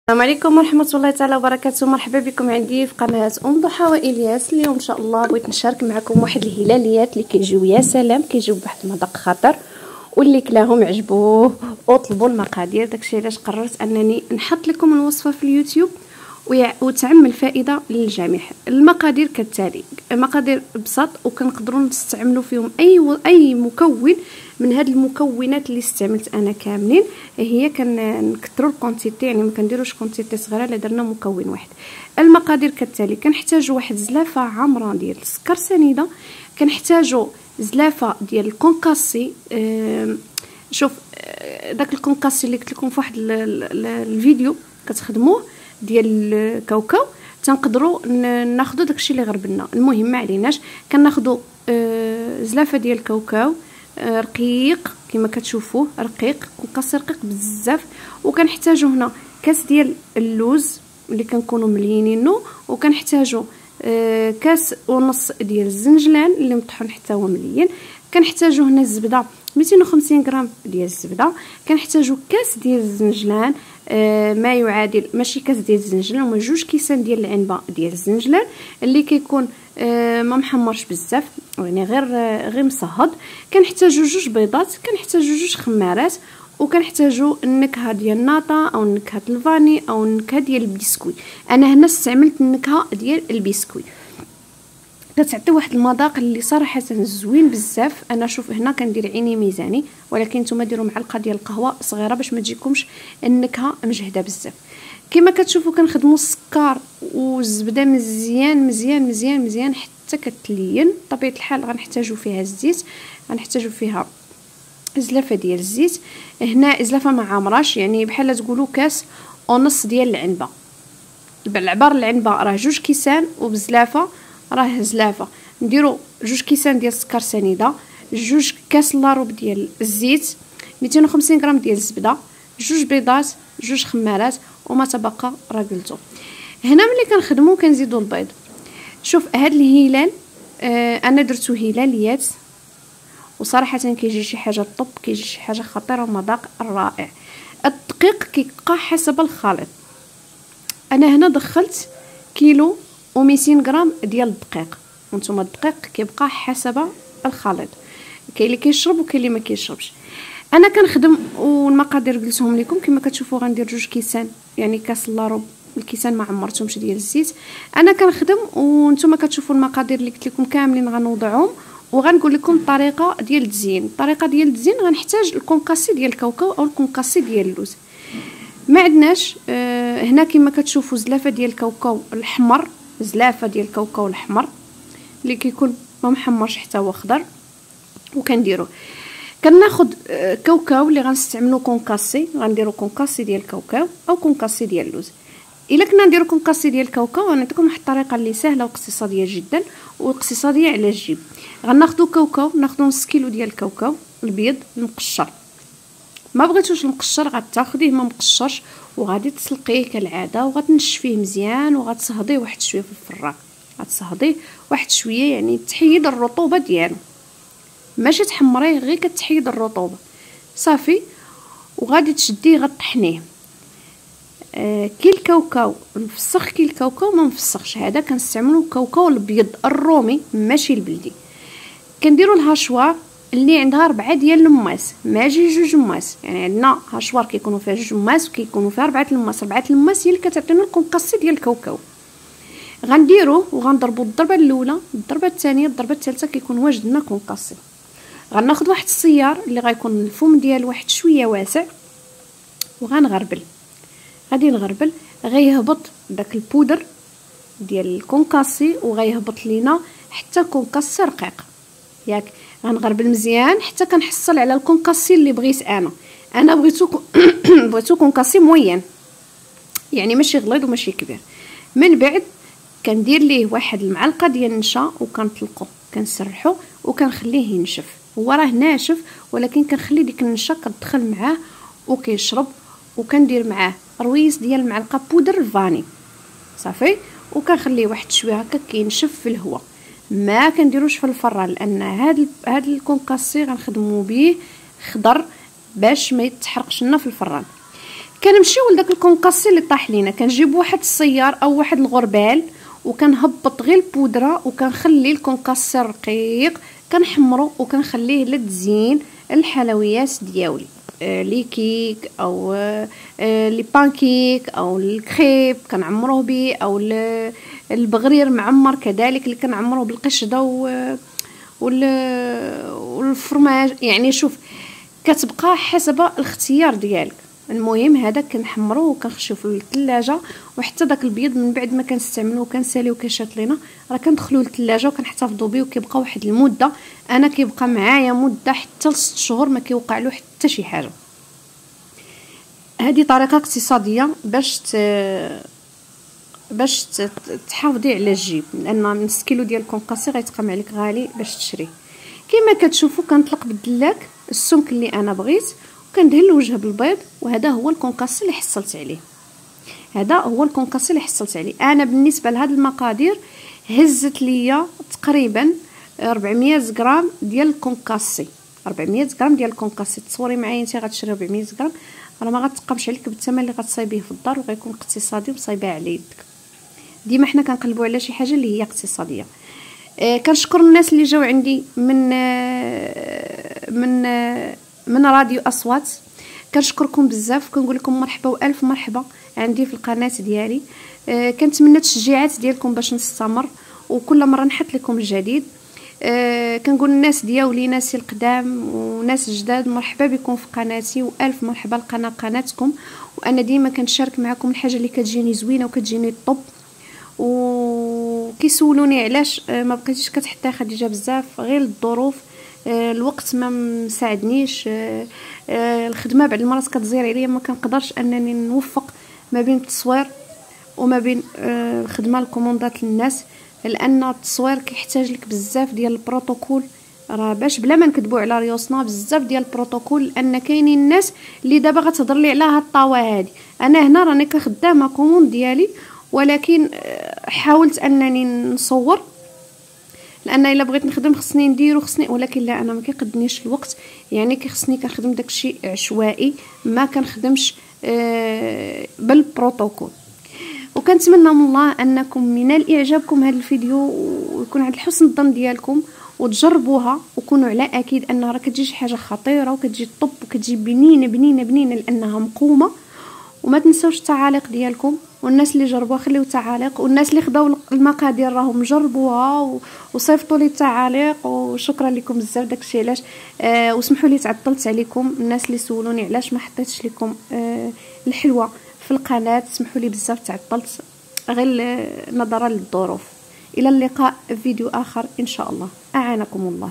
السلام عليكم ورحمه الله تعالى وبركاته. مرحبا بكم عندي في قناه ام ضحى والياس. اليوم ان شاء الله بغيت نشارك معكم واحد الهلاليات اللي كيجيو يا سلام، كيجيو بواحد المذاق خطر، واللي كلاهم عجبوه وطلبوا المقادير. داكشي علاش قررت انني نحط لكم الوصفه في اليوتيوب وتعم الفائده للجميع. المقادير كالتالي، مقادير بساط وكنقدروا نستعملوا فيهم اي مكون من هاد المكونات اللي استعملت انا كاملين. هي كنكثروا الكونتيتي، يعني ما كنديروش كونتيتي صغيره الا درنا مكون واحد. المقادير كالتالي: كنحتاجوا واحد زلافه عامره ديال السكر سنيده، كنحتاجوا زلافه ديال الكونكاسي. شوف داك الكونكاسي اللي قلت لكم في واحد الفيديو كتخدموه ديال الكاوكاو، تنقدروا ناخذوا داكشي اللي غربلنا. المهم ما عليناش، كناخذوا زلافه ديال الكاوكاو رقيق كما كتشوفوه، رقيق كونكاسي رقيق بزاف. وكنحتاجوا هنا كاس ديال اللوز اللي كنكونوا مليينينو، وكنحتاجوا كاس ونص ديال الزنجلان اللي مطحون حتى هو مليين. كنحتاجوا هنا الزبده 250 غرام ديال الزبده. كنحتاجوا كاس ديال الزنجلان، ما يعادل ماشي كاس ديال الزنجلان، هما 2 كيسان ديال العنبه ديال الزنجلان اللي كيكون ما محمرش بزاف، يعني غير مصهد. كنحتاجوا 2 بيضات، كنحتاجوا 2 خمارات، وكنحتاجوا النكهه ديال الناطا او النكهه الفاني او النكهه ديال البسكوي. انا هنا استعملت النكهه ديال البسكوي، كتعطي واحد المذاق اللي صراحه زوين بزاف. انا شوف هنا كندير عيني ميزاني، ولكن نتوما ديروا معلقه ديال القهوه صغيره باش ما تجيكمش النكهه مجهده بزاف. كما كتشوفوا كنخدموا السكر والزبده مزيان مزيان مزيان مزيان حتى كتلين. بطبيعه الحال غنحتاجوا فيها الزيت، غنحتاجوا فيها زلافه ديال الزيت. هنا زلافه ما عامراش، يعني بحال تقولوا كاس ونص ديال العنبه. بالعبار العنبه راه 2 كيسان، وبزلافه راه زلافه. نديروا 2 كيسان ديال السكر سنيده، 2 كاس لاروب ديال الزيت، 250 غرام ديال الزبده، 2 بيضات، 2 خمارات، وما تبقى راه قلتو. هنا ملي كنخدموا كنزيدوا البيض. شوف هاد الهلال انا درتو هلاليات، وصراحه كيجي شي حاجه طب، كيجي شي حاجه خطيره ومذاق رائع. الدقيق كيبقى حسب الخليط. انا هنا دخلت كيلو و200 غرام ديال الدقيق، وانتم الدقيق كيبقى حسب الخليط، كاين اللي كيشرب وكاين اللي ما كيشربش. انا كنخدم والمقادير قلتهم لكم كما كتشوفوا. غندير 2 كيسان، يعني كاس لاروب الكيسان ما عمرتهمش ديال الزيت. انا كنخدم وانتم كتشوفوا المقادير اللي قلت لكم كاملين غنوضعهم، وغنقول لكم الطريقه ديال التزيين. الطريقه ديال التزيين غنحتاج الكونكاسي ديال الكاوكاو او الكونكاسي ديال اللوز. ما عندناش هنا كما كتشوفوا زلافه ديال الكاوكاو الاحمر، زلافه ديال الكاوكاو الاحمر اللي كيكون ما محمرش حتى هو خضر. وكنديروه كناخذ كاوكاو اللي غنستعملو كونكاسي، غنديرو كونكاسي ديال الكاوكاو او كونكاسي ديال اللوز. الا كنا نديرو كونكاسي ديال الكاوكاو غنعطيكم واحد الطريقه اللي سهله واقتصاديه جدا واقتصاديه على الجيب. غناخذوا كاوكاو، ناخذوا نص كيلو ديال الكاوكاو البيض المقشر. ما بغيتوش المقشر غتاخديه ما مقشرش، وغادي تسلقيه كالعاده وغتنشفيه مزيان وغتصهديه واحد شويه في الفران. غتصهديه واحد شويه، يعني تحيد الرطوبه ديالو، ماشي تحمريه، غير كتحيد الرطوبه صافي. وغادي تشديه غطحنيه. كي الكاوكاو نفسخ، كي الكاوكاو ما نفسخش، هذا كنستعملوا الكاوكاو الابيض الرومي ماشي البلدي. كنديروا الهاشوار اللي عندها 4 ديال الماس، ماجي 2 ماس، يعني عندنا هاشوار كيكونوا فيها 2 ماس وكيكونوا فيها 4 الماس. 4 الماس هي اللي كتعطينا الكونكاسي ديال الكاوكاو. غنديروه وغنضربوا الضربه الاولى، الضربه الثانيه، الضربه الثالثه، كيكون واجد لنا كونكاسي. غناخذ واحد السيار اللي غيكون الفم ديال واحد شويه واسع، وغنغربل. غادي نغربل، غيهبط داك البودر ديال الكونكاسي وغيهبط لينا حتى كونكاسي رقيق ياك. غنغربل مزيان حتى كنحصل على الكونكاسي اللي بغيت انا بغيتو كونكاسي موين، يعني ماشي غليظ وماشي كبير. من بعد كندير ليه واحد المعلقه ديال النشا وكنطلقو، كنسرحو وكنخليه ينشف. هو راه ناشف ولكن كنخلي ديك النشا كتدخل معاه وكيشرب. وكندير معاه رويس ديال المعلقه بودر الفاني صافي، وكنخليه واحد شويه هكا كينشف في الهواء. ما كنديروش في الفران، لان هاد الكونكاسي غنخدموا به خضر باش ما يتحرقش لنا في الفران. كنمشيو لداك الكونكاسي اللي طاح لينا، كنجيب واحد السيار او واحد الغربال وكنهبط غير البودره وكنخلي الكونكاسي رقيق، كنحمرو وكنخليه لتزيين الحلويات ديالي، لي كيك او لي بانكيك او الكريب كنعمروه به، او البغرير معمر كذلك اللي كنعمروه بالقشده والفرماج. يعني شوف كتبقى حسب الاختيار ديالك. المهم هذا كنحمروه وكنخشيو في الثلاجه، وحتى داك البيض من بعد ما كنستعملوه كنساليو كيشات لينا راه كندخلوه للثلاجه وكنحتفظوا به وكيبقى واحد المده. انا كيبقى معايا مده حتى 6 شهور ما كيوقع له حتى شي حاجه. هذه طريقه اقتصاديه باش تحافظي على الجيب، لان نص كيلو ديال الكونكاسي غيتقام عليك غالي باش تشريه. كما كتشوفوا كنطلق بالدلاك السمك اللي انا بغيت وكندهن الوجه بالبيض، وهذا هو الكونكاسي اللي حصلت عليه. هذا هو الكونكاسي اللي حصلت عليه. انا بالنسبه لهاد المقادير هزت ليا تقريبا 400 غرام ديال الكونكاسي. 400 غرام ديال الكونكاسي، تصوري معايا انت غتشري 400 غرام راه ما غتقامش عليك بالثمن اللي غتصايبيه في الدار، وغيكون اقتصادي وصايبه على يدك. ديما حنا كنقلبوا على شي حاجه اللي هي اقتصاديه. كنشكر الناس اللي جاو عندي من راديو اصوات، كنشكركم بزاف، كنقول لكم مرحبا والف مرحبا عندي في القناه ديالي. كنتمنى التشجيعات ديالكم باش نستمر وكل مره نحط لكم الجديد. كنقول الناس ديالي ناس القدام وناس جداد مرحبا بكم في قناتي، والف مرحبا القناه قناتكم. وانا ديما كنشارك معكم الحاجه اللي كتجيني زوينه وكتجيني طب. وكيسولوني علاش ما بقيتيش كتحطي خديجه بزاف، غير الظروف الوقت ما مساعدنيش، الخدمه بعد المرات كتزير عليا ما كنقدرش انني نوفق ما بين التصوير وما بين الخدمه الكوموندات للناس، لان التصوير كيحتاج لك بزاف ديال البروتوكول. راه باش بلا ما نكذبوا على ريوسنا بزاف ديال البروتوكول، لان كاينين الناس اللي دابا غتهضر لي على هاد الطاوه هادي. انا هنا راني كخدامه كوموند ديالي، ولكن حاولت انني نصور، لان الا بغيت نخدم خصني نديرو ولكن لا انا ما كيقدنيش الوقت. يعني كيخصني كنخدم داكشي عشوائي، ما كنخدمش بالبروتوكول. وكنتمنى من الله انكم ينال اعجابكم هذا الفيديو ويكون عند حسن الظن ديالكم وتجربوها، وكونوا على اكيد ان راه كتجي شي حاجه خطيره وكتجي طب وكتجي بنينه بنينه بنينه لانها مقومه. وما تنساوش التعاليق ديالكم، والناس اللي جربوها خليو تعاليق، والناس اللي خداو المقادير راهم جربوها وصيفطوا لي التعاليق، وشكرا لكم بزاف. داكشي علاش وسمحوا لي تعطلت عليكم. الناس اللي سولوني علاش ما حطيتش لكم الحلوه في القناه، سمحوا لي بزاف تعطلت غير نظرا للظروف. الى اللقاء في فيديو اخر ان شاء الله، اعانكم الله.